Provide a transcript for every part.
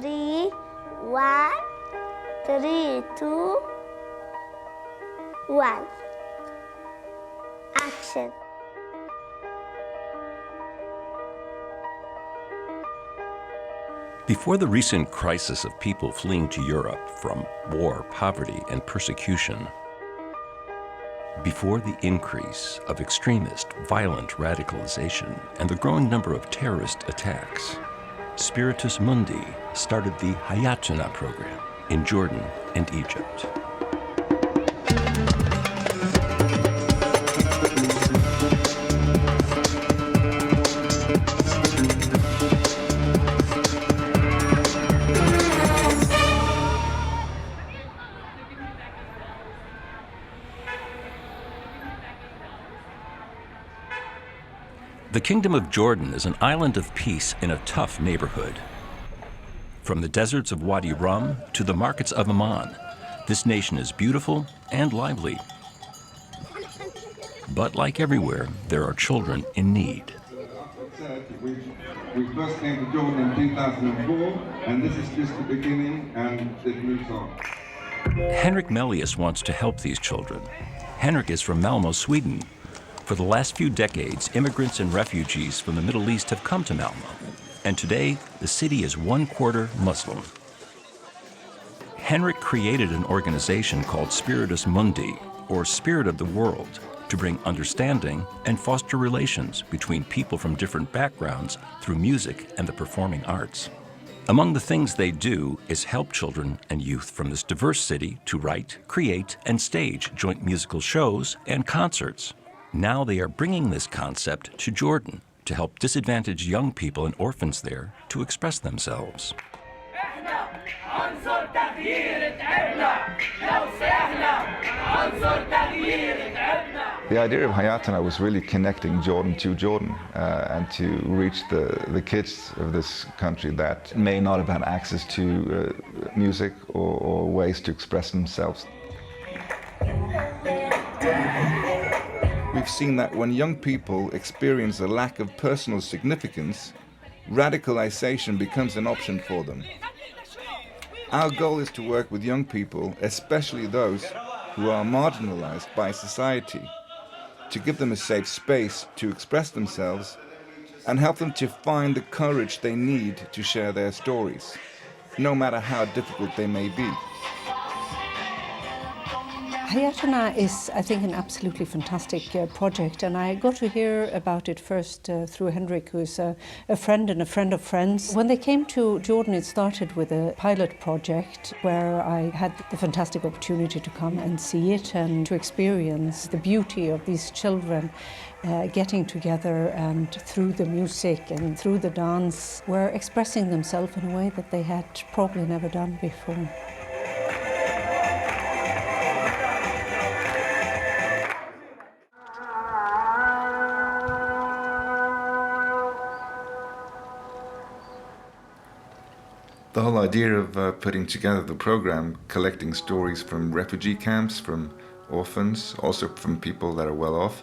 3, 1, 3, 2, 1. Action. Before the recent crisis of people fleeing to Europe from war, poverty, and persecution, before the increase of extremist, violent radicalization and the growing number of terrorist attacks, Spiritus Mundi started the Hayatuna program in Jordan and Egypt. The Kingdom of Jordan is an island of peace in a tough neighborhood. From the deserts of Wadi Rum to the markets of Amman, this nation is beautiful and lively. But like everywhere, there are children in need. We first came to Jordan in 2004, and this is just the beginning, and it moves on. Henrik Melius wants to help these children. Henrik is from Malmo, Sweden. For the last few decades, immigrants and refugees from the Middle East have come to Malmo, and today the city is 1/4 Muslim. Henrik created an organization called Spiritus Mundi, or Spirit of the World, to bring understanding and foster relations between people from different backgrounds through music and the performing arts. Among the things they do is help children and youth from this diverse city to write, create, and stage joint musical shows and concerts. Now they are bringing this concept to Jordan to help disadvantaged young people and orphans there to express themselves. The idea of Hayatuna was really connecting Jordan to Jordan and to reach the kids of this country that may not have had access to music or ways to express themselves. We've seen that when young people experience a lack of personal significance, radicalization becomes an option for them. Our goal is to work with young people, especially those who are marginalized by society, to give them a safe space to express themselves and help them to find the courage they need to share their stories, no matter how difficult they may be. Hayatuna is, I think, an absolutely fantastic project, and I got to hear about it first through Henrik, who's a friend and a friend of friends. When they came to Jordan, it started with a pilot project where I had the fantastic opportunity to come and see it and to experience the beauty of these children getting together, and through the music and through the dance were expressing themselves in a way that they had probably never done before. The whole idea of putting together the program, collecting stories from refugee camps, from orphans, also from people that are well off,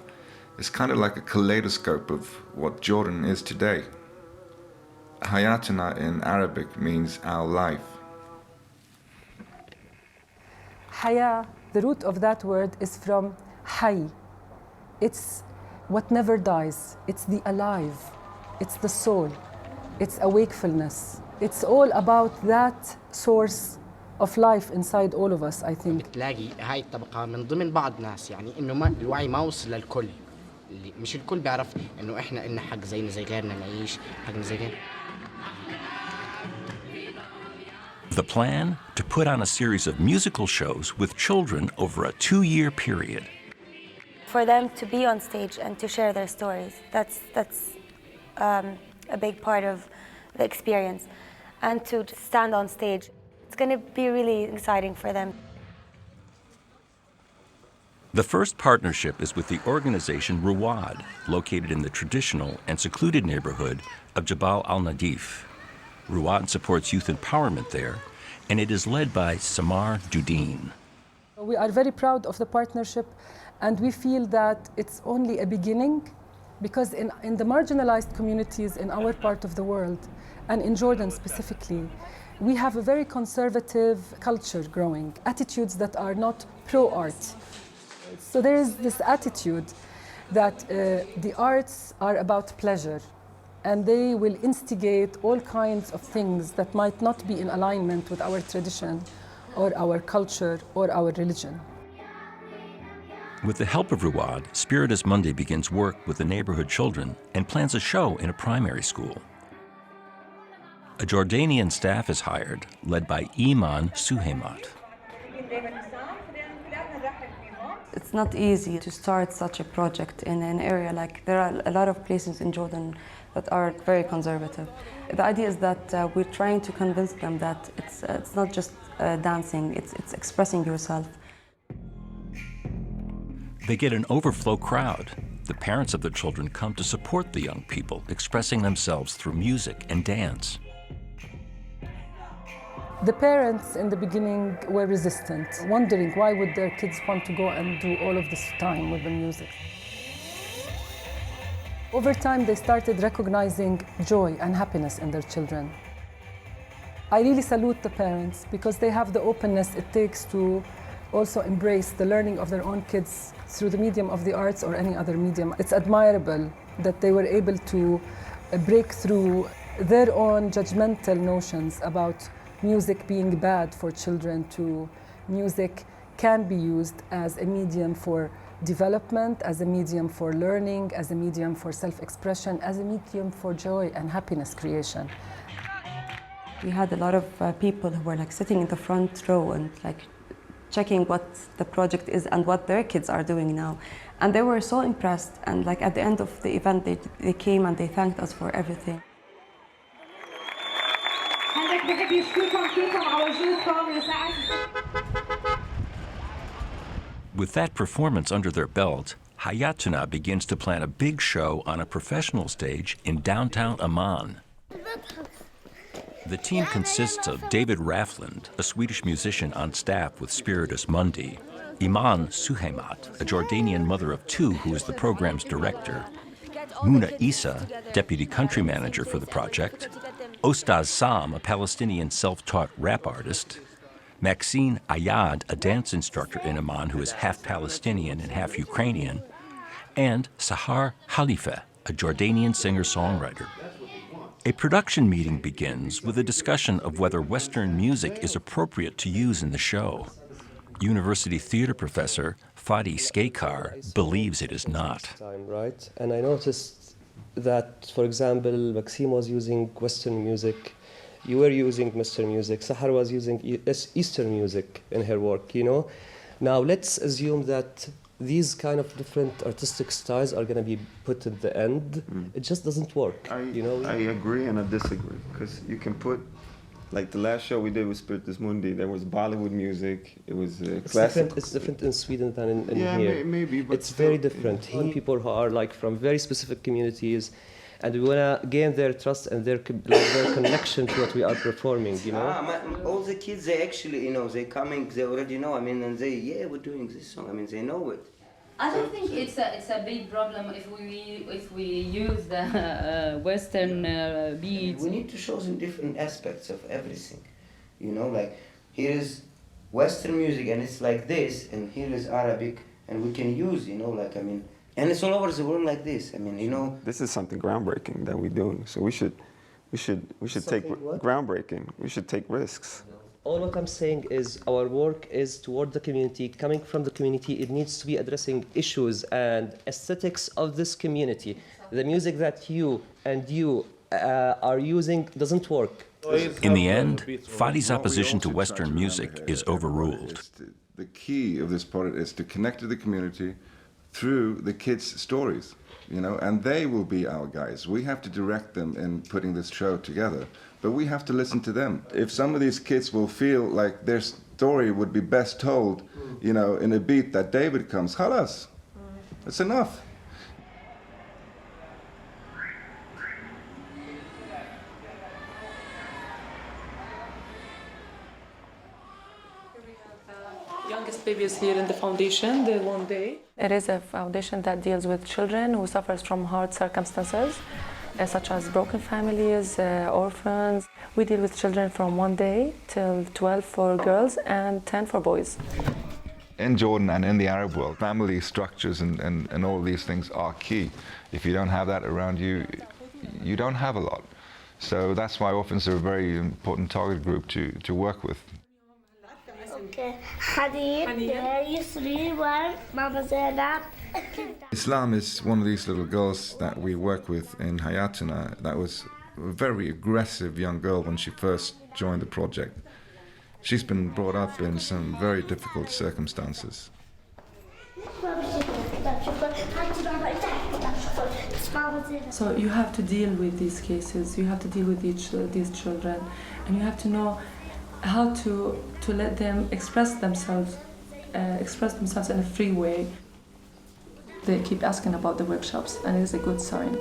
is kind of like a kaleidoscope of what Jordan is today. Hayatuna in Arabic means our life. Haya, the root of that word is from hay. It's what never dies. It's the alive. It's the soul. It's a wakefulness. It's all about that source of life inside all of us, I think. بتلاقي هاي الطبقة من ضمن بعض ناس يعني إنه ما الوعي ما وصل للكل. اللي مش الكل بيعرف إنه إحنا إلنا حق زينا زي غيرنا نعيش حقنا زي غيرنا. The plan to put on a series of musical shows with children over a 2-year period. For them to be on stage and to share their stories, that's a big part of the experience. And to stand on stage, it's going to be really exciting for them. The first partnership is with the organization Ruwad, located in the traditional and secluded neighborhood of Jabal al-Nadif. Ruwad supports youth empowerment there, and it is led by Samar Dudeen. We are very proud of the partnership, and we feel that it's only a beginning, because in the marginalized communities in our part of the world, and in Jordan specifically, We have a very conservative culture growing, attitudes that are not pro-art. So there is this attitude that the arts are about pleasure, and they will instigate all kinds of things that might not be in alignment with our tradition or our culture or our religion. With the help of Ruad, Spiritus Mundi begins work with the neighborhood children and plans a show in a primary school. A Jordanian staff is hired, led by Iman Suheimat. It's not easy to start such a project in an area like there are a lot of places in Jordan that are very conservative. The idea is that we're trying to convince them that it's not just dancing, it's expressing yourself. They get an overflow crowd. The parents of the children come to support the young people, expressing themselves through music and dance. The parents in the beginning were resistant, wondering why would their kids want to go and do all of this time with the music. Over time, they started recognizing joy and happiness in their children. I really salute the parents because they have the openness it takes to also embrace the learning of their own kids through the medium of the arts or any other medium. It's admirable that they were able to break through their own judgmental notions about music being bad for children to music can be used as a medium for development, as a medium for learning, as a medium for self-expression, as a medium for joy and happiness creation. We had a lot of people who were like sitting in the front row and like checking what the project is and what their kids are doing now. And they were so impressed, and like at the end of the event they came and they thanked us for everything. With that performance under their belt, Hayatuna begins to plan a big show on a professional stage in downtown Amman. The team consists of David Raffland, a Swedish musician on staff with Spiritus Mundi, Iman Suheimat, a Jordanian mother of two who is the program's director, Muna Isa, deputy country manager for the project, Ostaz Sam, a Palestinian self-taught rap artist, Maxine Ayad, a dance instructor in Amman who is half Palestinian and half Ukrainian, and Sahar Khalifa, a Jordanian singer-songwriter. A production meeting begins with a discussion of whether Western music is appropriate to use in the show. University theater professor Fadi Skekar believes it is not. Right? And I noticed that, for example, Maxime was using Western music, you were using Western music, Sahar was using Eastern music in her work, you know? Now let's assume that these kind of different artistic styles are going to be put at the end. It just doesn't work, you know? I agree and I disagree, because you can put, like the last show we did with Spiritus Mundi, there was Bollywood music, it was classical. It's different in Sweden than in yeah, here. Maybe, but it's still, very different. People who are like from very specific communities, and we want to gain their trust and their connection to what we are performing, you know? All the kids, they actually, you know, they coming, they already know, I mean, and they, yeah, we're doing this song, I mean, they know it. I don't think it's a big problem if we use the Western beats. We need to show them different aspects of everything, you know, like here is Western music and it's like this, and here is Arabic, and we can use, you know, like, I mean, and it's all over the world like this. I mean, you know. This is something groundbreaking that we're doing, so we should take groundbreaking. We should take risks. All what I'm saying is our work is toward the community, coming from the community. It needs to be addressing issues and aesthetics of this community. The music that you are using doesn't work. In the end, Fadi's opposition to Western music is overruled. The key of this project is to connect to the community through the kids' stories, you know, and they will be our guides. We have to direct them in putting this show together, but we have to listen to them. If some of these kids will feel like their story would be best told, you know, in a beat that David comes, khalas, that's enough. Youngest babies here in the foundation, the one day. It is a foundation that deals with children who suffers from hard circumstances. such as broken families, orphans. We deal with children from 1 day till 12 for girls and 10 for boys. In Jordan and in the Arab world, family structures and all these things are key. If you don't have that around you, you don't have a lot. So that's why orphans are a very important target group to work with. Okay. Hadid, Yusri, War, Mama Zainab. Islam is one of these little girls that we work with in Hayatuna. That was a very aggressive young girl when she first joined the project. She's been brought up in some very difficult circumstances. So you have to deal with these cases, you have to deal with these children, and you have to know how to let them express themselves in a free way. They keep asking about the workshops, and it is a good sign.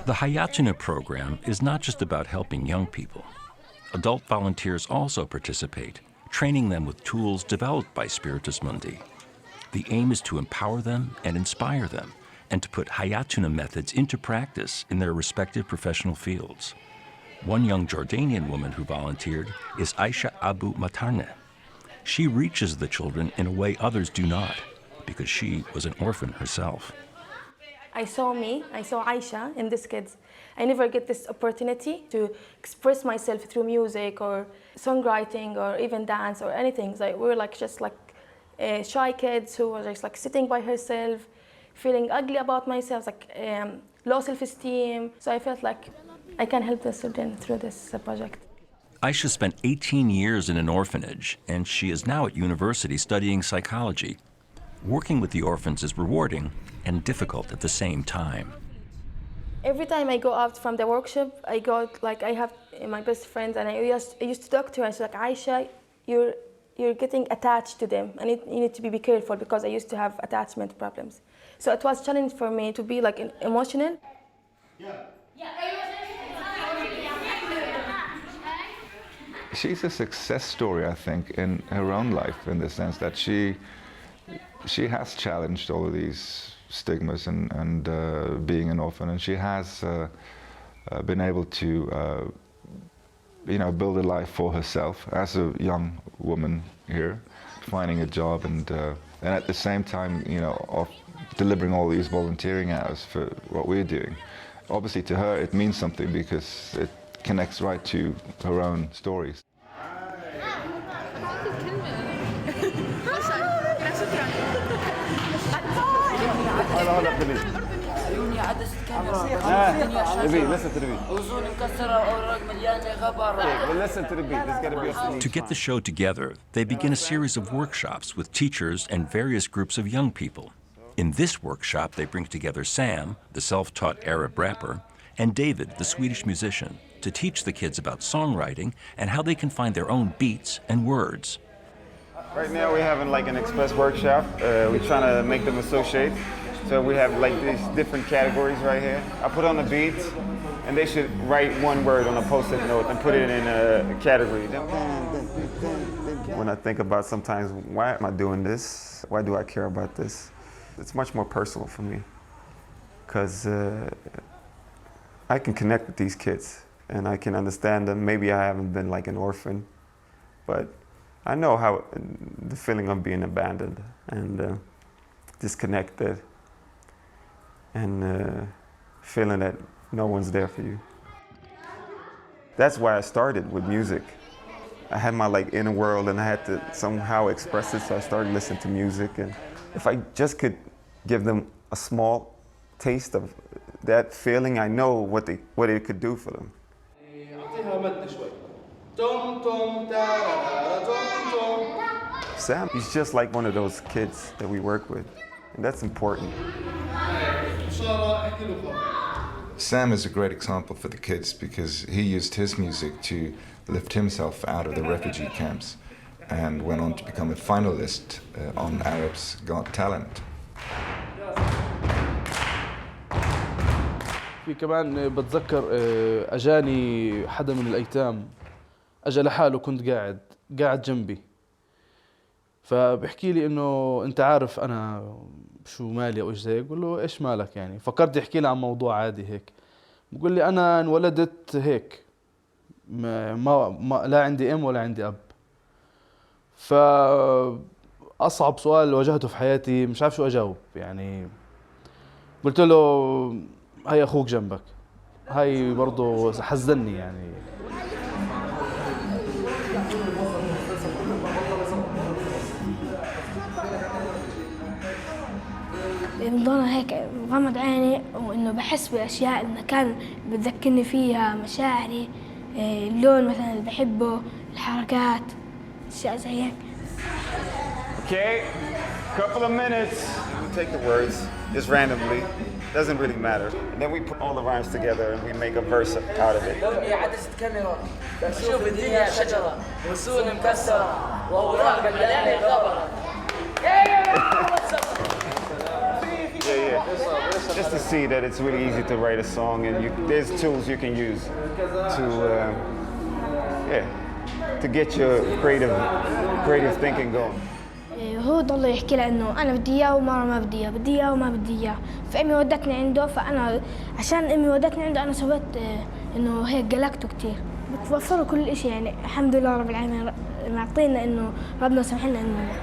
The Hayatuna program is not just about helping young people. Adult volunteers also participate, training them with tools developed by Spiritus Mundi. The aim is to empower them and inspire them, and to put Hayatuna methods into practice in their respective professional fields. One young Jordanian woman who volunteered is Aisha Abu Matarne. She reaches the children in a way others do not, because she was an orphan herself. I saw Aisha in these kids. I never get this opportunity to express myself through music or songwriting or even dance or anything. So we were just shy kids who were just sitting by herself, feeling ugly about myself, low self-esteem. So I felt like I can help the children through this project. Aisha spent 18 years in an orphanage, and she is now at university studying psychology. Working with the orphans is rewarding and difficult at the same time. Every time I go out from the workshop, I have my best friends, and I used to talk to her. She's like, Aisha, you're getting attached to them, and you need to be careful, because I used to have attachment problems. So it was a challenge for me to be emotional. She's a success story, I think, in her own life, in the sense that she has challenged all of these stigmas and being an orphan, and she has been able to build a life for herself as a young woman here, finding a job and at the same time, of delivering all these volunteering hours for what we're doing. Obviously, to her, it means something because it connects right to her own stories. To get the show together, they begin a series of workshops with teachers and various groups of young people. In this workshop, they bring together Sam, the self-taught Arab rapper, and David, the Swedish musician, to teach the kids about songwriting and how they can find their own beats and words. Right now we're having an express workshop. We're trying to make them associate. So we have these different categories right here. I put on the beat, and they should write one word on a post-it note and put it in a category. When I think about sometimes, why am I doing this? Why do I care about this? It's much more personal for me, because I can connect with these kids and I can understand them. Maybe I haven't been like an orphan, but I know how the feeling of being abandoned and disconnected and feeling that no one's there for you. That's why I started with music. I had my inner world and I had to somehow express it, so I started listening to music. And if I just could give them a small taste of that feeling, I know what it could do for them. Sam, he's just like one of those kids that we work with, and that's important. Sam is a great example for the kids because he used his music to lift himself out of the refugee camps and went on to become a finalist on Arab's Got Talent. في كمان بتذكر اجاني حدا من الايتام، اجى لحاله، كنت قاعد جنبي، فبحكي لي انه انت عارف انا شو مالي او ايش زي، بقول له ايش مالك يعني، فكرت يحكي لي عن موضوع عادي هيك، بقول لي انا انولدت هيك، ما لا عندي ام ولا عندي اب. فاصعب سؤال واجهته في حياتي مش عارف شو اجاوب يعني. قلت له هاي اخوك جنبك، هاي برضه حزني يعني. بضل هيك غمض عيني وإنه بحس بأشياء المكان بتذكرني فيها مشاعري، اللون مثلا اللي بحبه، الحركات، أشياء زي هيك. Okay, couple of minutes. We take the words just randomly. Doesn't really matter. And then we put all the rhymes together and we make a verse out of it. لوني عدسة كاميرا بشوف الدنيا شجرة وسون مكسرة وأوراق مليانة غبرة. Yeah. Just to see that it's really easy to write a song, and there's tools you can use to get your creative thinking going. هو ضل يحكي لي انه انا بدي اياه ومره ما بدي اياه، بدي اياه وما بدي اياه، فامي ودتني عنده، فانا عشان امي ودتني عنده انا سويت انه هيك قلقته كثير. بتوفروا كل شيء يعني، الحمد لله رب العالمين معطينا انه ربنا سمح لنا انه.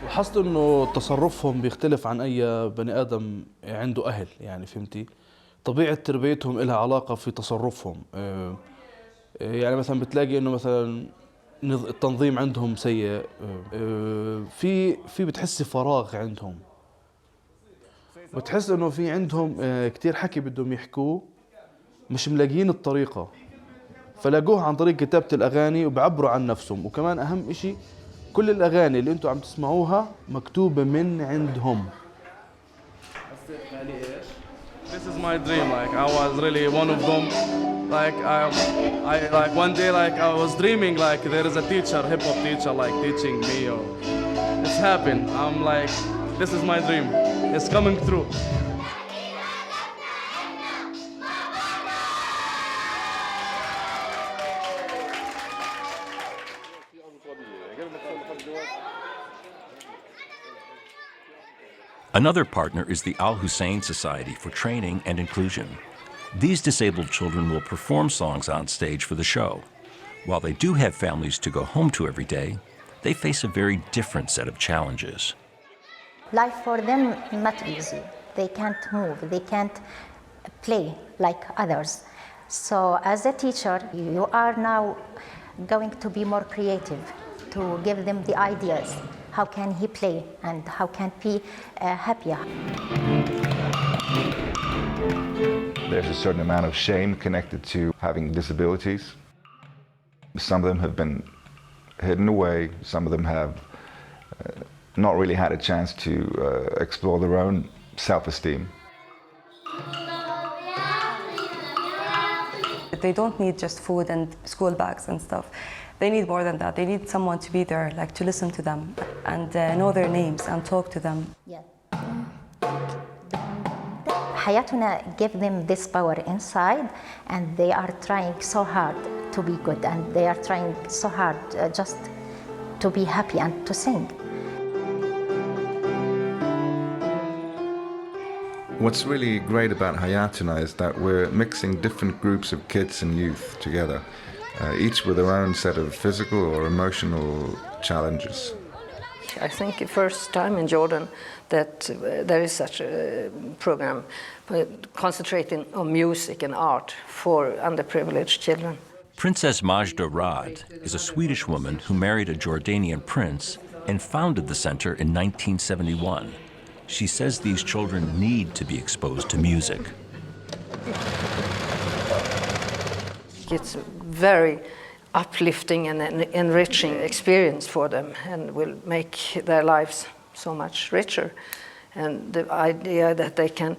لاحظت انه تصرفهم بيختلف عن اي بني ادم عنده اهل يعني، فهمتي؟ طبيعه تربيتهم لها علاقه في تصرفهم. يعني مثلا بتلاقي انه مثلا التنظيم عندهم سيء، في بتحسي فراغ عندهم، بتحس انه في عندهم كتير حكي بدهم يحكوه مش ملاقيين الطريقه، فلاقوها عن طريق كتابه الاغاني وبعبروا عن نفسهم. وكمان اهم اشي كل الأغاني اللي أنتوا عم تسمعوها مكتوبة من عندهم. This is my dream. Like I was really one of them. Like I like one day like I was dreaming like there is a teacher, hip hop teacher, like teaching me. Or it's happened. I'm like, this is my dream. It's coming true. Another partner is the Al Hussein Society for Training and Inclusion. These disabled children will perform songs on stage for the show. While they do have families to go home to every day, they face a very different set of challenges. Life for them not easy. They can't move, they can't play like others. So as a teacher, you are now going to be more creative to give them the ideas. How can he play and how can he be happier? There's a certain amount of shame connected to having disabilities. Some of them have been hidden away. Some of them have not really had a chance to explore their own self-esteem. They don't need just food and school bags and stuff. They need more than that. They need someone to be there, like to listen to them and know their names and talk to them. Yeah. Hayatuna give them this power inside, and they are trying so hard to be good, and they are trying so hard just to be happy and to sing. What's really great about Hayatuna is that we're mixing different groups of kids and youth together, each with their own set of physical or emotional challenges. I think the first time in Jordan that there is such a program concentrating on music and art for underprivileged children. Princess Majda Rad is a Swedish woman who married a Jordanian prince and founded the center in 1971. She says these children need to be exposed to music. It's very uplifting and an enriching experience for them and will make their lives so much richer. And the idea that they can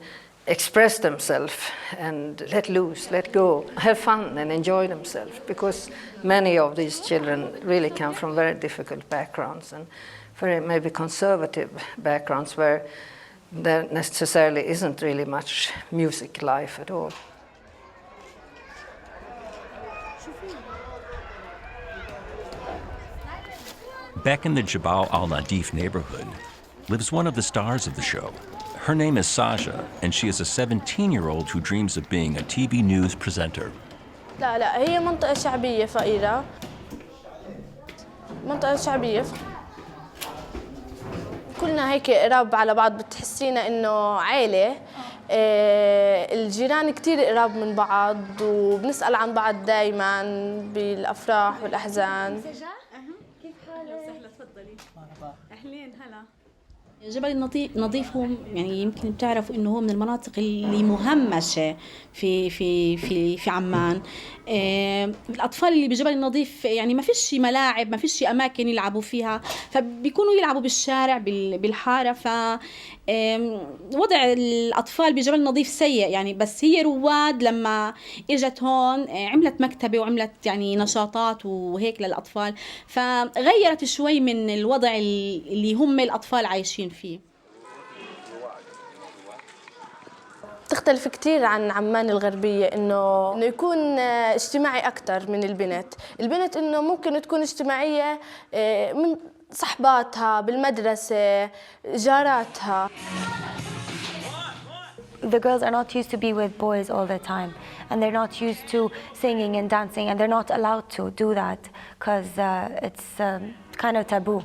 express themselves and let loose, let go, have fun and enjoy themselves, because many of these children really come from very difficult backgrounds and very maybe conservative backgrounds where there necessarily isn't really much music life at all. Back in the Jabal al-Nadif neighborhood lives one of the stars of the show. Her name is Sasha, and she is a 17-year-old who dreams of being a TV news presenter. لا هي منطقة شعبية فقيرة. منطقة شعبية. كلنا هيك قراب على بعض بتحسينا إنه عائلة. الجيران كتير قراب من بعض وبنسأل عن بعض دايماً بالأفراح والأحزان. كيف حالك؟ تفضلي. مرحبا. أهلين هلا. جبل النظيف هو يعني يمكن بتعرفوا انه هو من المناطق اللي مهمشه في عمان. الاطفال اللي بجبل النظيف يعني ما فيش ملاعب، ما فيش اماكن يلعبوا فيها، فبيكونوا يلعبوا بالشارع بالحاره. ف وضع الاطفال بجبل النظيف سيء يعني. بس هي رواد لما اجت هون عملت مكتبه وعملت يعني نشاطات وهيك للاطفال، فغيرت شوي من الوضع اللي هم الاطفال عايشين فيه. تختلف كتير عن عمان الغربية إنه يكون اجتماعي أكتر من البنت إنه ممكن تكون اجتماعية من صحباتها بالمدرسة جاراتها. The girls are not used to be with boys all the time, and they're not used to singing and dancing, and they're not allowed to do that because it's kind of taboo.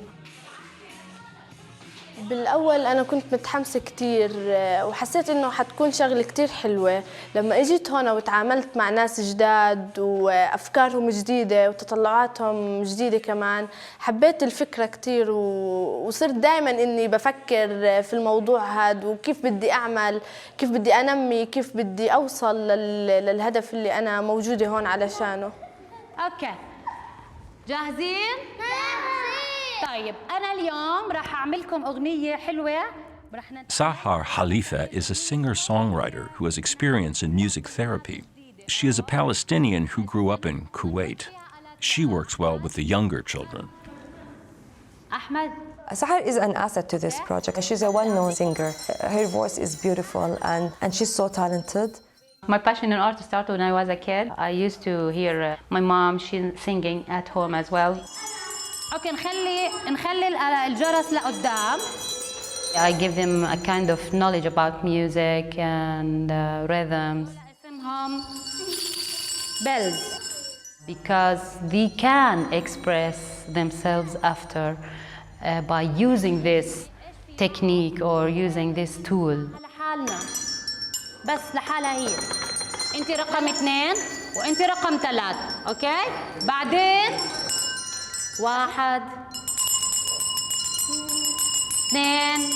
بالأول أنا كنت متحمسة كتير وحسيت إنه حتكون شغلة كتير حلوة. لما إجيت هنا وتعاملت مع ناس جداد وأفكارهم جديدة وتطلعاتهم جديدة كمان، حبيت الفكرة كتير وصرت دايماً إني بفكر في الموضوع هذا وكيف بدي أعمل، كيف بدي أنمي، كيف بدي أوصل للهدف اللي أنا موجودة هون علشانه. أوكي جاهزين؟ طيب أنا اليوم راح أعملكم أغنية حلوة. Sahar Khalifa is a singer-songwriter who has experience in music therapy. She is a Palestinian who grew up in Kuwait. She works well with the younger children. Ahmed. Sahar is an asset to this project. She's a well-known singer. Her voice is beautiful and she's so talented. My passion in art started when I was a kid. I used to hear my mom, she's singing at home as well. اوكي نخلي الجرس لقدام. I give them a kind of knowledge about music and rhythms. اسمهم bells. Because they can express themselves after by using this technique or using this tool. لحالنا بس لحالها هي. انت رقم 2 وانت رقم 3. اوكي بعدين 1 2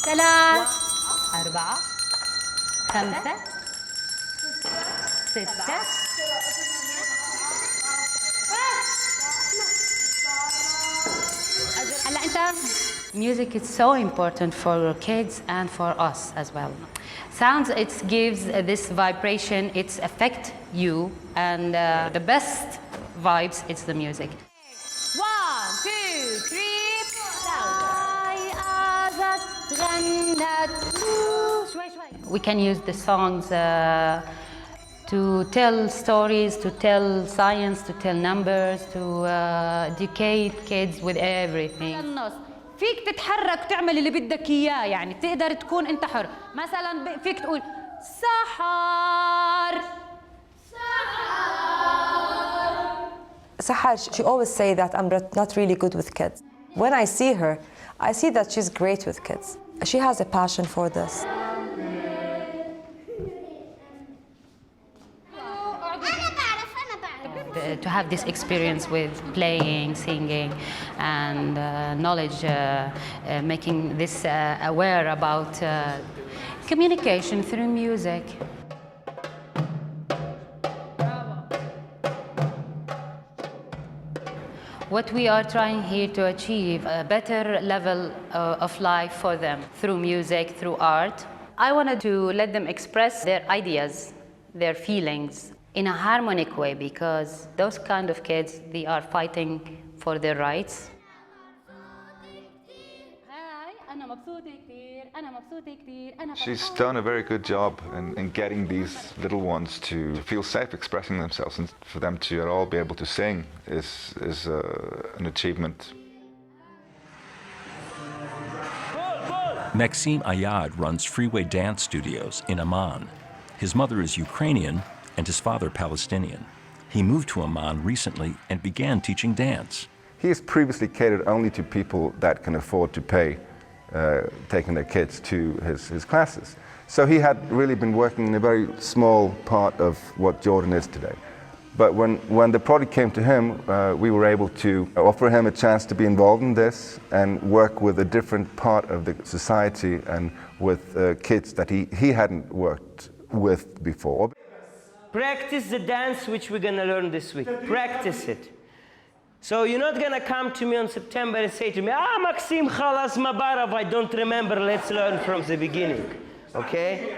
3 4 5 6 هلا انت. Music is so important for kids and for us as well. Sounds, it gives this vibration, it affects you, and the best vibes, it's the music. 1 2 3 We can use the songs to tell stories, to tell science, to tell numbers, to educate kids with everything. فيك تتحرك تعمل اللي بدك اياه، يعني تقدر تكون انت حر. مثلا فيك تقول سحر. Sahar, she always say that I'm not really good with kids. When I see her, I see that she's great with kids. She has a passion for this. To have this experience with playing, singing, and knowledge, making this aware about communication through music. What we are trying here to achieve a better level of life for them through music, through art. I wanted to let them express their ideas, their feelings in a harmonic way, because those kind of kids, they are fighting for their rights. She's done a very good job in getting these little ones to feel safe expressing themselves, and for them to at all be able to sing is an achievement. Maxim Ayad runs Freeway Dance Studios in Amman. His mother is Ukrainian and his father Palestinian. He moved to Amman recently and began teaching dance. He has previously catered only to people that can afford to pay, taking their kids to his classes. So he had really been working in a very small part of what Jordan is today. But when the project came to him, we were able to offer him a chance to be involved in this and work with a different part of the society and with kids that he hadn't worked with before. Practice the dance which we're gonna learn this week. Practice it. So you're not gonna come to me on September and say to me, Maxim Khalas Mabarov, I don't remember, let's learn from the beginning, okay?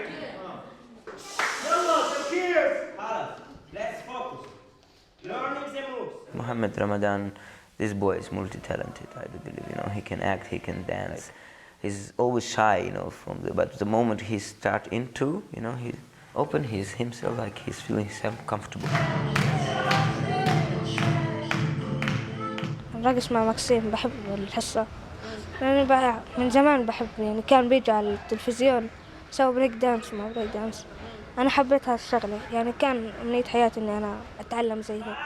Let's focus. Learning the moves. Mohammed Ramadan, this boy is multi-talented, I do believe, he can act, he can dance. He's always shy, but the moment he start into, he open himself, like he's feeling himself comfortable. الرقص مع مكسيم بحب الحصة لأني من زمان بحب كان بيجي على التلفزيون سووا بريك دانس مع بريك دانس أنا حبيت هالشغلة كان أمنية حياتي إني أنا أتعلم زي هيك.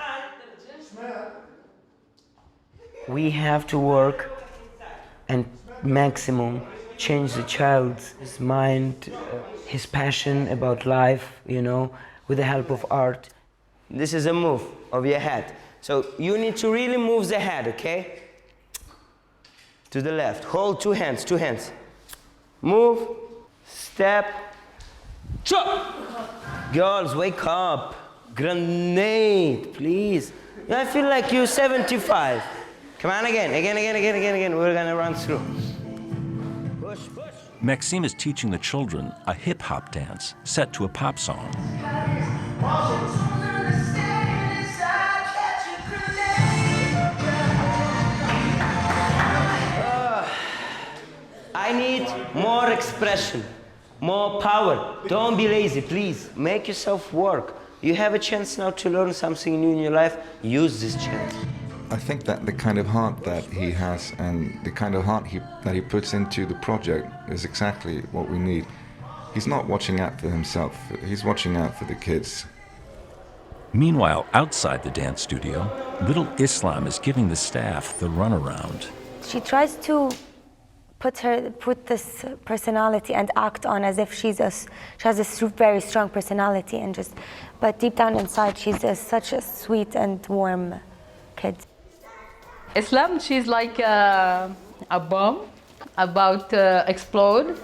We have to work and maximum change the child's mind, his passion about life, with the help of art. This is a move of your head. So you need to really move the head, okay? To the left. Hold two hands. Move, step, chop. Girls, wake up. Grenade, please. I feel like you're 75. Come on, again. We're gonna run through. Push. Maxim is teaching the children a hip-hop dance set to a pop song. I need more expression, more power. Don't be lazy, please. Make yourself work. You have a chance now to learn something new in your life. Use this chance. I think that the kind of heart that he has and the kind of heart that he puts into the project is exactly what we need. He's not watching out for himself, he's watching out for the kids. Meanwhile, outside the dance studio, little Islam is giving the staff the runaround. She tries to put this personality and act on as if she has a very strong personality but deep down inside she's such a sweet and warm kid. Islam, she's like a bomb about to explode.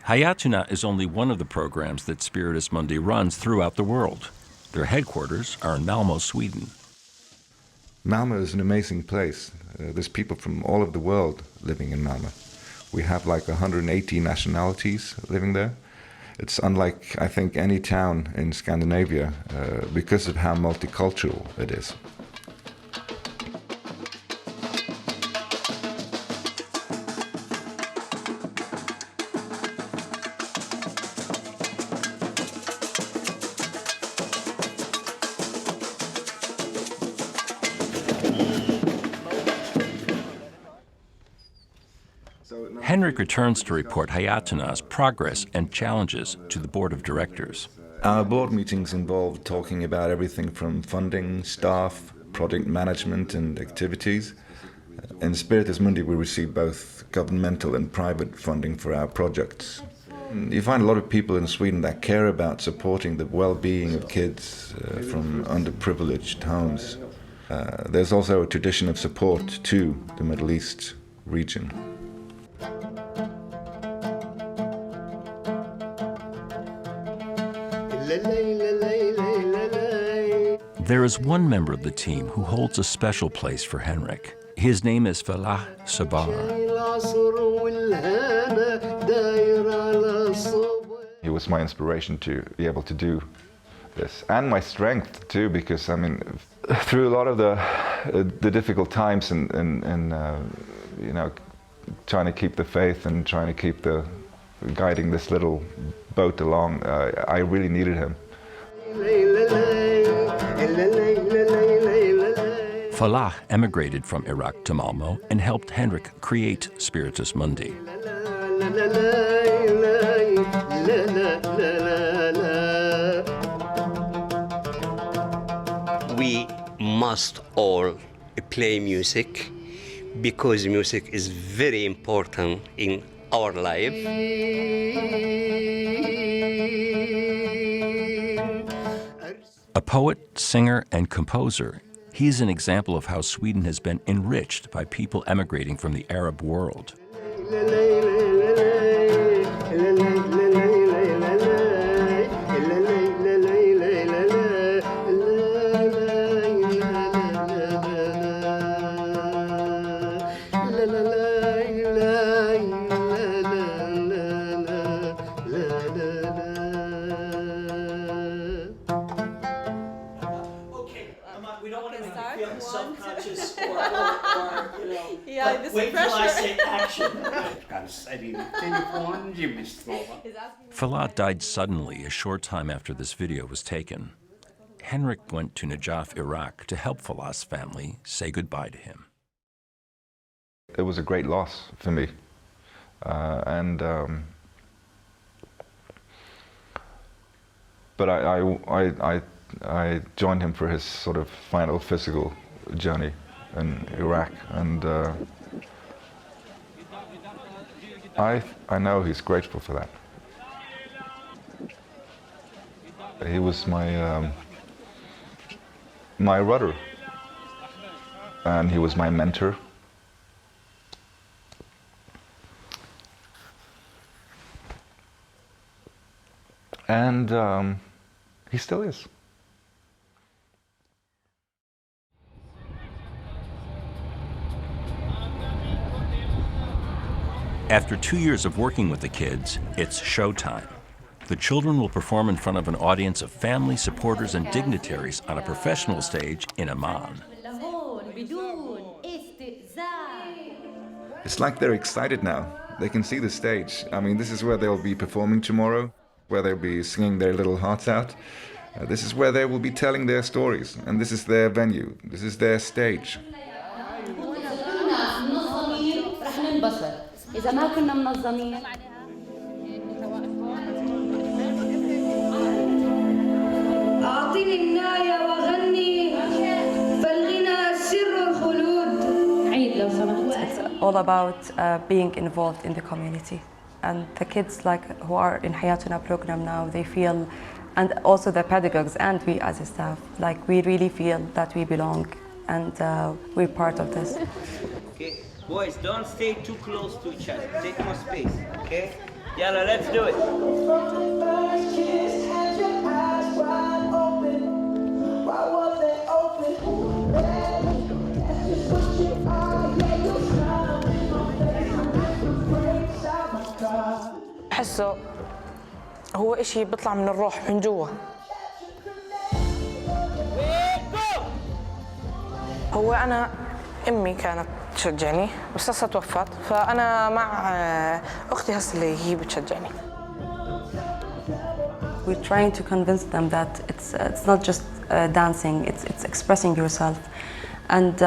Hayatuna is only one of the programs that Spiritus Mundi runs throughout the world. Their headquarters are in Malmö, Sweden. Malmö is an amazing place. There's people from all over the world living in Malmö. We have like 180 nationalities living there. It's unlike, I think, any town in Scandinavia because of how multicultural it is. Henrik returns to report Hayatuna's progress and challenges to the board of directors. Our board meetings involve talking about everything from funding, staff, project management and activities. In Spiritus Mundi we receive both governmental and private funding for our projects. You find a lot of people in Sweden that care about supporting the well-being of kids from underprivileged homes. There's also a tradition of support to the Middle East region. There is one member of the team who holds a special place for Henrik. His name is Falah Sabar. He was my inspiration to be able to do this, and my strength too, because I mean, through a lot of the difficult times and you know, trying to keep the faith and trying to keep guiding this little boat along, I really needed him. Falah emigrated from Iraq to Malmo and helped Henrik create Spiritus Mundi. We must all play music because music is very important in our life. A poet, singer, and composer, he is an example of how Sweden has been enriched by people emigrating from the Arab world. Falah died suddenly a short time after this video was taken. Henrik went to Najaf, Iraq to help Falah's family say goodbye to him. It was a great loss for me. But I joined him for his sort of final physical journey in Iraq, and I know he's grateful for that. He was my rudder, and he was my mentor. And he still is. After 2 years of working with the kids, it's showtime. The children will perform in front of an audience of family, supporters, and dignitaries on a professional stage in Amman. It's like they're excited now. They can see the stage. I mean, this is where they'll be performing tomorrow, where they'll be singing their little hearts out. This is where they will be telling their stories, and this is their venue. This is their stage. It's all about being involved in the community. And the kids who are in Hayatuna program now, they feel, and also the pedagogues and we as a staff, we really feel that we belong and we're part of this. Okay, boys, don't stay too close to each other. Take more space, okay? Yalla, let's do it. بحسه هو إشي بيطلع من الروح من جوا. هو أنا أمي كانت تشجعني بس هسه توفت، فأنا مع أختي هسه اللي هي بتشجعني. We're trying to convince them that it's not just dancing, it's expressing yourself. And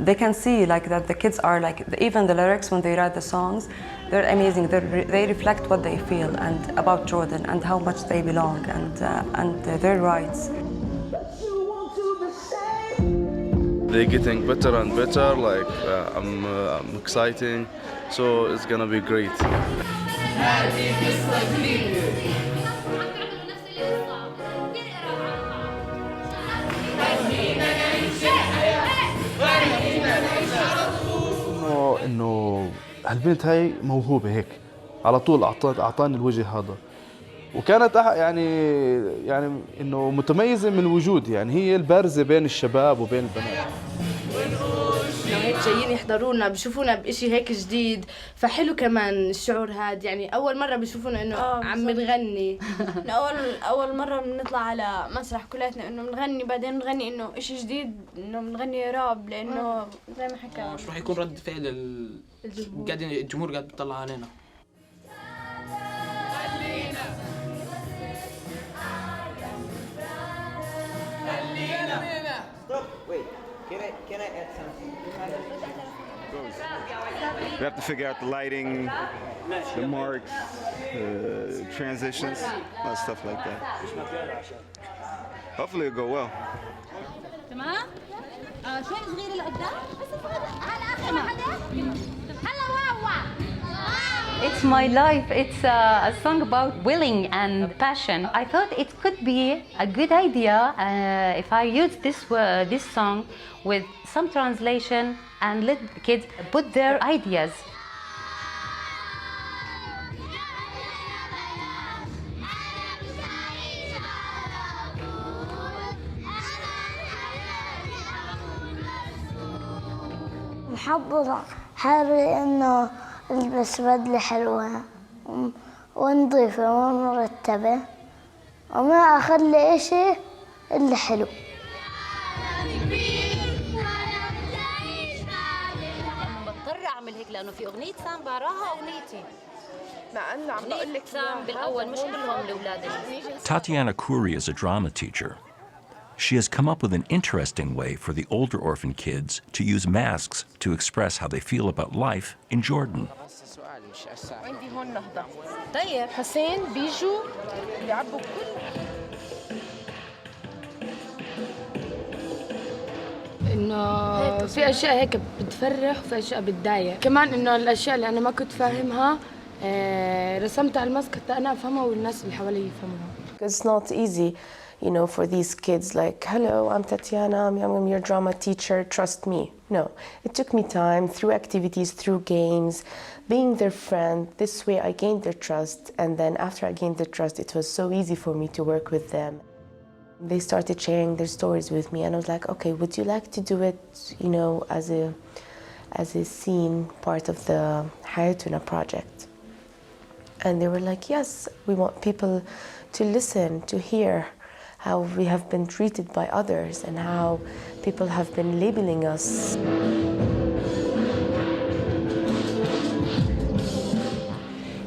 they can see that the kids are even the lyrics when they write the songs, they're amazing. They reflect what they feel and about Jordan and how much they belong and their rights. They're getting better and better. I'm exciting, so it's gonna be great. انه هالبنت هاي موهوبه هيك على طول اعطاني الوجه هذا، وكانت يعني انه متميزه من الوجود، يعني هي البارزه بين الشباب وبين البنات. جايين يحضرونا بشوفونا بإشي هيك جديد، فحلو كمان الشعور هاد. يعني أول مرة بشوفونا إنه عم نغني. أول مرة بنطلع على مسرح كلياتنا إنه بنغني، بعدين بنغني إنه إشي جديد، إنه بنغني راب، لأنه زي ما حكى مش راح يكون رد فعل قاعدين الجمهور قاعد بيطلع علينا. Stop. Wait. Can I add something? We have to figure out the lighting, the marks, transitions, a lot of stuff like that. Hopefully it'll go well. تمام؟ شوي صغيرة لقدام. على آخر واحدة. هلا واوا. It's my life. It's a song about willing and passion. I thought it could be a good idea if I use this song with some translation and let kids put their ideas. محبطة حالي إنه ألبس بدلة حلوة ونظيفة ومرتبة وما أخلي إشي إلا حلو. بضطر أعمل هيك لأنه في أغنية سام براها أغنيتي. مع إنه عم بقول لك سام بالأول مش كلهم الأولاد. Tatiana Khoury is a drama teacher. She has come up with an interesting way for the older orphan kids to use masks to express how they feel about life in Jordan. عندي هون نهضة. طيب حسين بيجوا بيعبوا كل إنه في أشياء هيك بتفرح وفي أشياء بتضايق. كمان إنه الأشياء اللي أنا ما كنت فاهمها رسمتها على الماسك حتى أنا أفهمها والناس اللي حوالي يفهموها. It's not easy. You know, for these kids, like, hello, I'm Tatiana, I'm your drama teacher, trust me. No, it took me time through activities, through games, being their friend. This way I gained their trust, and then after I gained their trust, it was so easy for me to work with them. They started sharing their stories with me, and I was like, okay, would you like to do it, you know, as a scene, part of the Hayatuna project? And they were like, yes, we want people to listen, to hear how we have been treated by others and how people have been labeling us.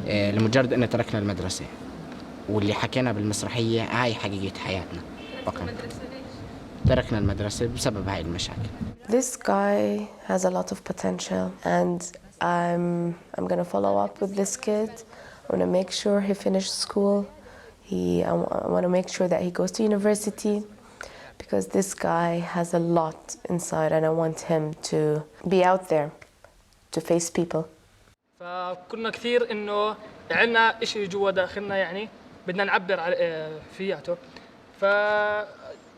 لمجرد أن تركنا المدرسة واللي حكينا بالمسرحية هاي حقيقة حياتنا فقط. تركنا المدرسة بسبب هاي المشاكل. This guy has a lot of potential and I'm gonna follow up with this kid. I wanna make sure he finishes school. I want to make sure that he goes to university because this guy has a lot inside and I want him to be out there to face people. فكنا كثير إنه عنا إشي جوا داخلنا يعني بدنا نعبر فياته.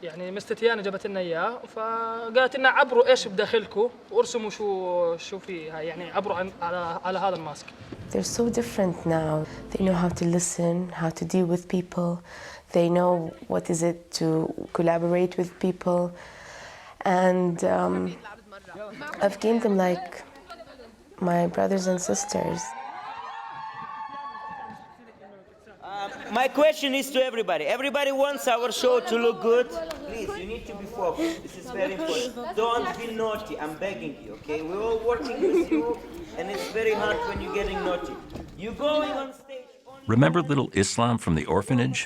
يعني مس تيانا جابت لنا إياه فقالت لنا عبروا إيش بداخلكم وارسموا شو فيها يعني عبروا على هذا الماسك. They're so different now. They know how to listen, how to deal with people. They know what is it to collaborate with people. And I've gained them like my brothers and sisters. My question is to everybody. Everybody wants our show to look good. Please, you need to be focused. This is very important. Don't be naughty. I'm begging you, okay? We're all working with you, and it's very hard when you're getting naughty. You're going on stage. Remember little Islam from the orphanage?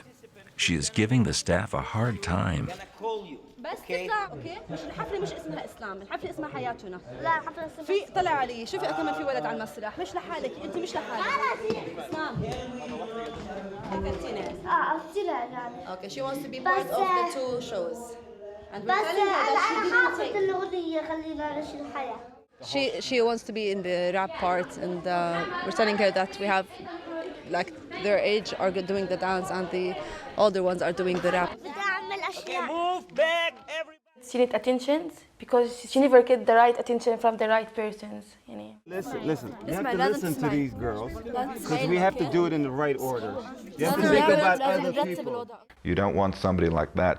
She is giving the staff a hard time. بس تطلع اوكي الحفله مش اسمها اسلام، الحفله اسمها حياتنا. لا الحفله اسمها في طلع علي شوفي كمان في ولد على المسرح مش لحالك انت مش لحالك. اسلام Okay, she wants to be part of the two shows. And we're telling her that she didn't take الأغنية خلينا نعيش الحياة. She wants to be in the rap part, and we're telling her that we have, like, their age are doing the dance and the older ones are doing the rap. Okay, move back, everybody. She needs attention because she never get the right attention from the right persons. Listen. You have to listen to these girls because we have to do it in the right order. You have to think about other people. You don't want somebody like that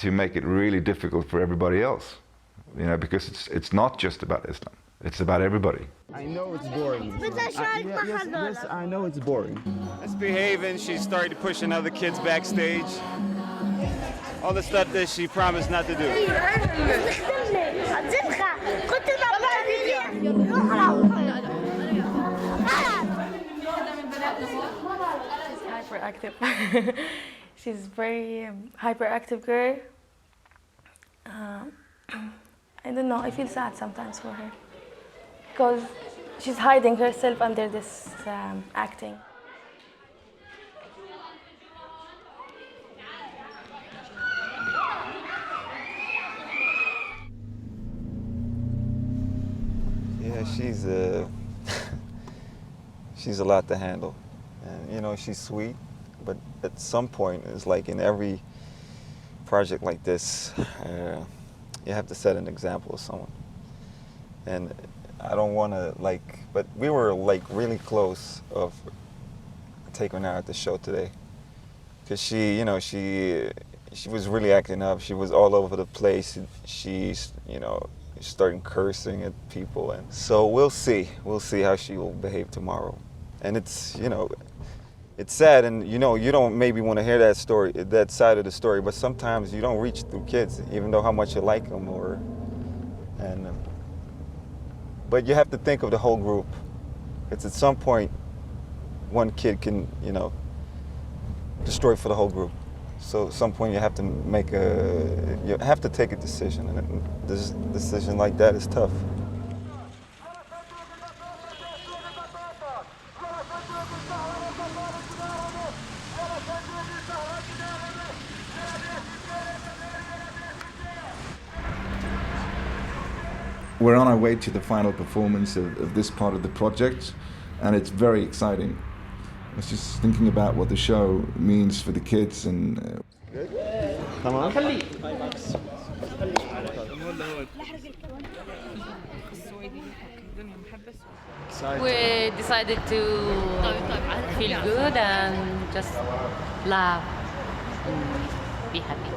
to make it really difficult for everybody else. You know, because it's not just about Islam. It's about everybody. I know it's boring. Yes, I know it's boring. Misbehaving, she started pushing other kids backstage. All the stuff that she promised not to do. Hyperactive. She's very hyperactive girl. I don't know, I feel sad sometimes for her. Because she's hiding herself under this acting. Yeah, she's a lot to handle. And, you know, she's sweet, but at some point, it's like in every project like this, you have to set an example of someone. And I don't want to, like, but we were, like, really close of taking her at the show today. Because she, you know, she was really acting up. She was all over the place. She's, you know, starting cursing at people. And so we'll see. We'll see how she will behave tomorrow. And it's, you know, it's sad, and you know, you don't maybe want to hear that story, that side of the story, but sometimes you don't reach through kids, even though how much you like them, but you have to think of the whole group. It's at some point, one kid can, you know, destroy for the whole group. So at some point you have to you have to take a decision, and this decision like that is tough. We're on our way to the final performance of this part of the project, and it's very exciting. I was just thinking about what the show means for the kids and... Come on. We decided to feel good and just laugh and be happy.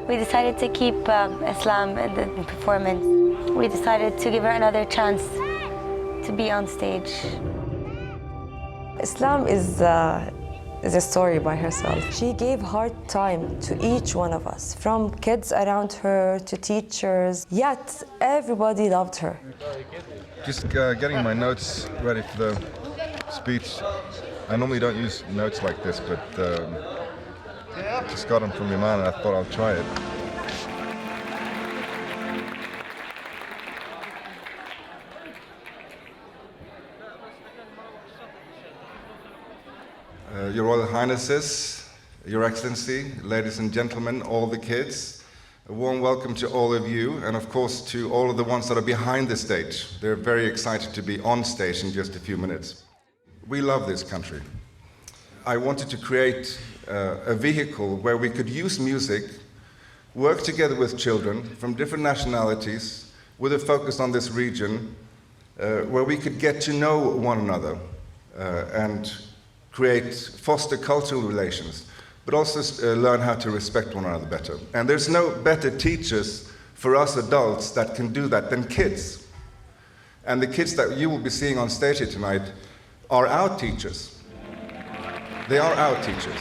We decided to keep Islam in the performance. We decided to give her another chance to be on stage. Islam is a story by herself. She gave hard time to each one of us, from kids around her to teachers, yet everybody loved her. Just getting my notes ready for the speech. I normally don't use notes like this, but just got them from Iman and I thought I'll try it. Your Royal Highnesses, Your Excellency, ladies and gentlemen, all the kids, a warm welcome to all of you, and of course to all of the ones that are behind the stage. They're very excited to be on stage in just a few minutes. We love this country. I wanted to create a vehicle where we could use music, work together with children from different nationalities, with a focus on this region, where we could get to know one another and foster cultural relations, but also learn how to respect one another better. And there's no better teachers for us adults that can do that than kids. And the kids that you will be seeing on stage here tonight are our teachers. They are our teachers.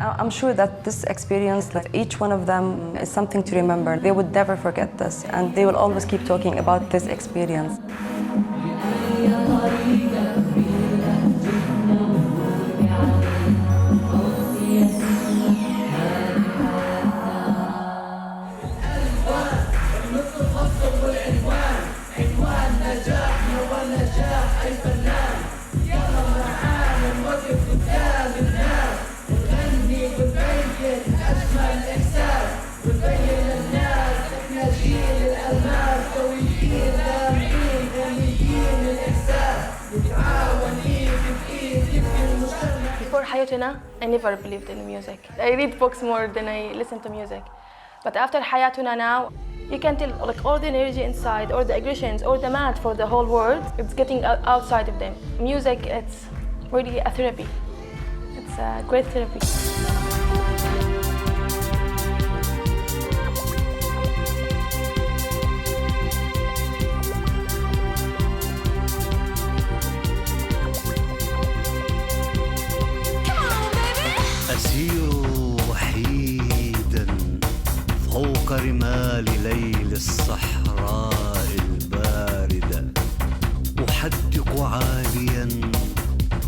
I'm sure that this experience, that each one of them is something to remember. They would never forget this, and they will always keep talking about this experience. Hayatuna, I never believed in music. I read books more than I listen to music. But after Hayatuna now, you can tell like all the energy inside, or the aggressions, or the mad for the whole world, it's getting outside of them. Music, it's really a therapy. It's a great therapy. أسير وحيدا فوق رمال ليل الصحراء الباردة أحدق عاليا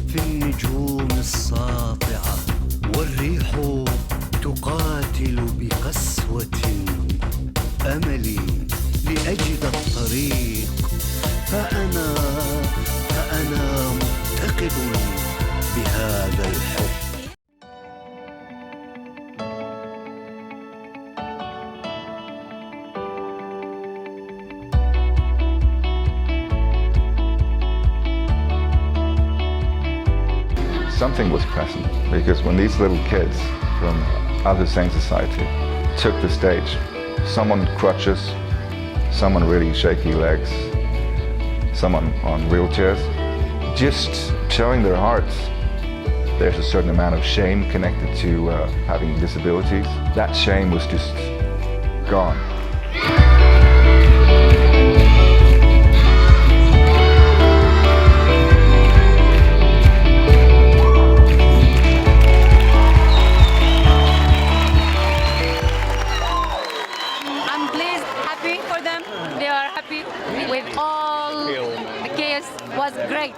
في النجوم الساطعة والريح تقاتل بقسوة أملي لأجد الطريق فأنا مفتقد بهذا الحب. Something was present, because when these little kids from Al Hussein Society took the stage, some on crutches, some on really shaky legs, some on wheelchairs, just showing their hearts. There's a certain amount of shame connected to having disabilities. That shame was just gone. I'm pleased, happy for them. They are happy with all the chaos. Was great.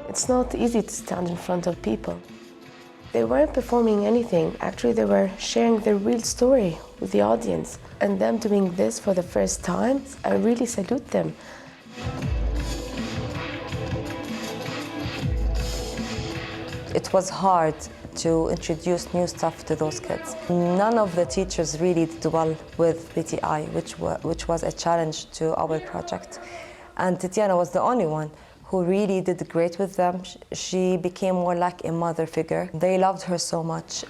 It's not easy to stand in front of people. They weren't performing anything. Actually, they were sharing their real story with the audience. And them doing this for the first time, I really salute them. It was hard to introduce new stuff to those kids. None of the teachers really did well with PTI, which was a challenge to our project. And Tatiana was the only one who really did great with them. She became more like a mother figure. They loved her so much.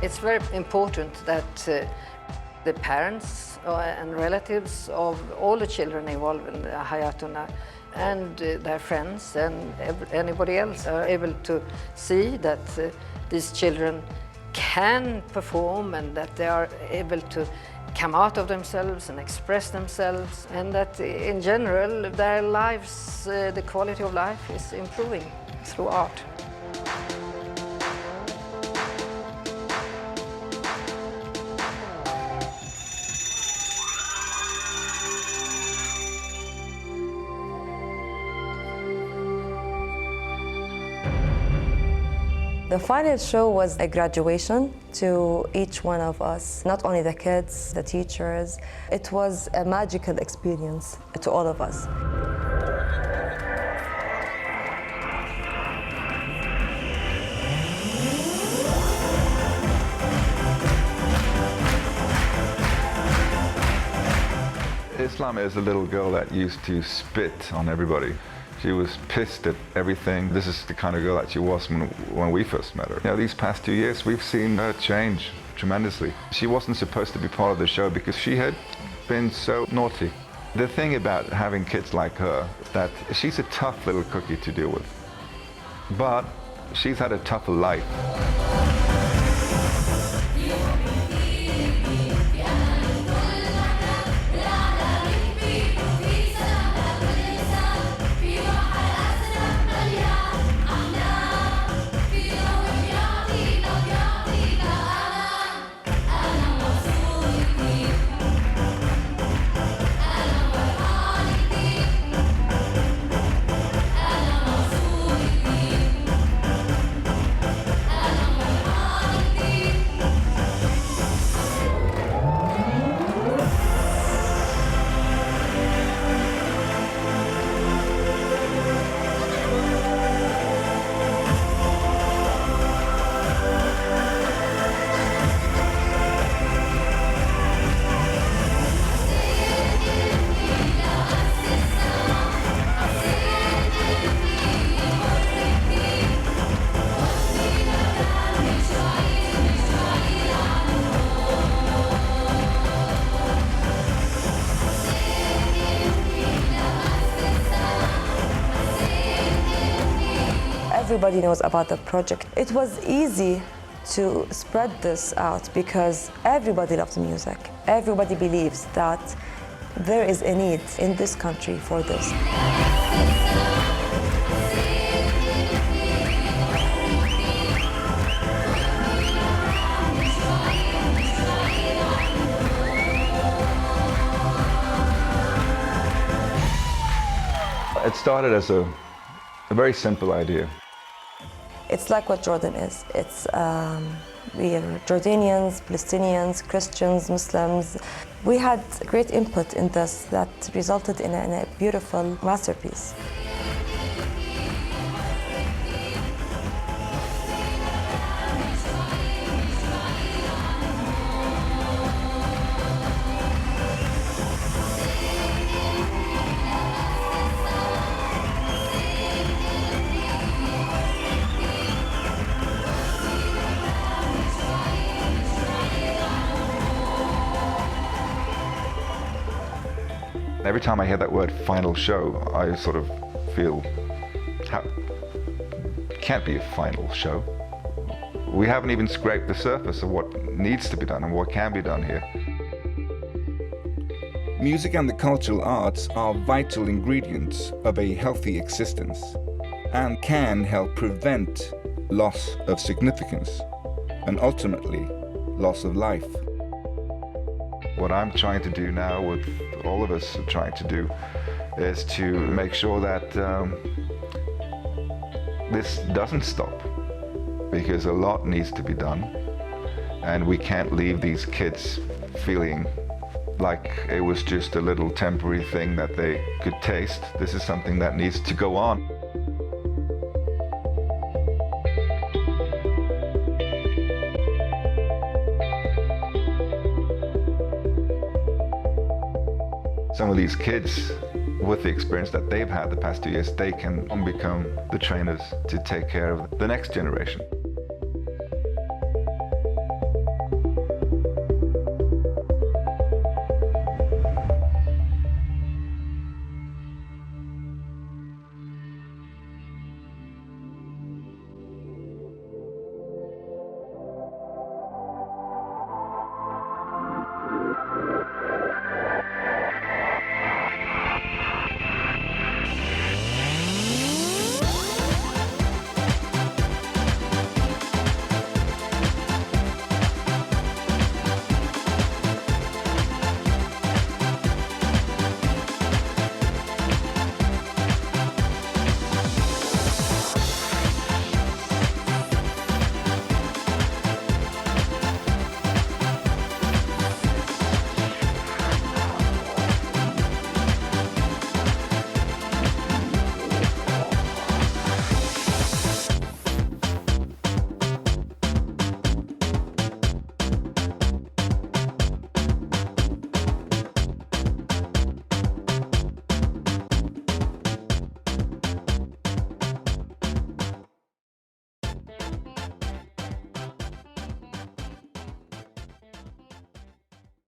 It's very important that the parents and relatives of all the children involved in Hayatuna and their friends and anybody else are able to see that these children can perform and that they are able to come out of themselves and express themselves, and that in general their lives, the quality of life is improving through art. The final show was a graduation to each one of us, not only the kids, the teachers. It was a magical experience to all of us. Islam is a little girl that used to spit on everybody. She was pissed at everything. This is the kind of girl that she was when we first met her. You know, these past 2 years, we've seen her change tremendously. She wasn't supposed to be part of the show because she had been so naughty. The thing about having kids like her is that she's a tough little cookie to deal with. But she's had a tougher life. Everybody knows about the project. It was easy to spread this out because everybody loves music. Everybody believes that there is a need in this country for this. It started as a very simple idea. It's like what Jordan is. We are Jordanians, Palestinians, Christians, Muslims. We had great input in this that resulted in a beautiful masterpiece. Every time I hear that word final show, I sort of feel, can't be a final show. We haven't even scraped the surface of what needs to be done and what can be done here. Music and the cultural arts are vital ingredients of a healthy existence and can help prevent loss of significance and ultimately loss of life. What I'm trying to do now, what all of us are trying to do, is to make sure that this doesn't stop, because a lot needs to be done, and we can't leave these kids feeling like it was just a little temporary thing that they could taste. This is something that needs to go on. Some of these kids, with the experience that they've had the past 2 years, they can become the trainers to take care of the next generation.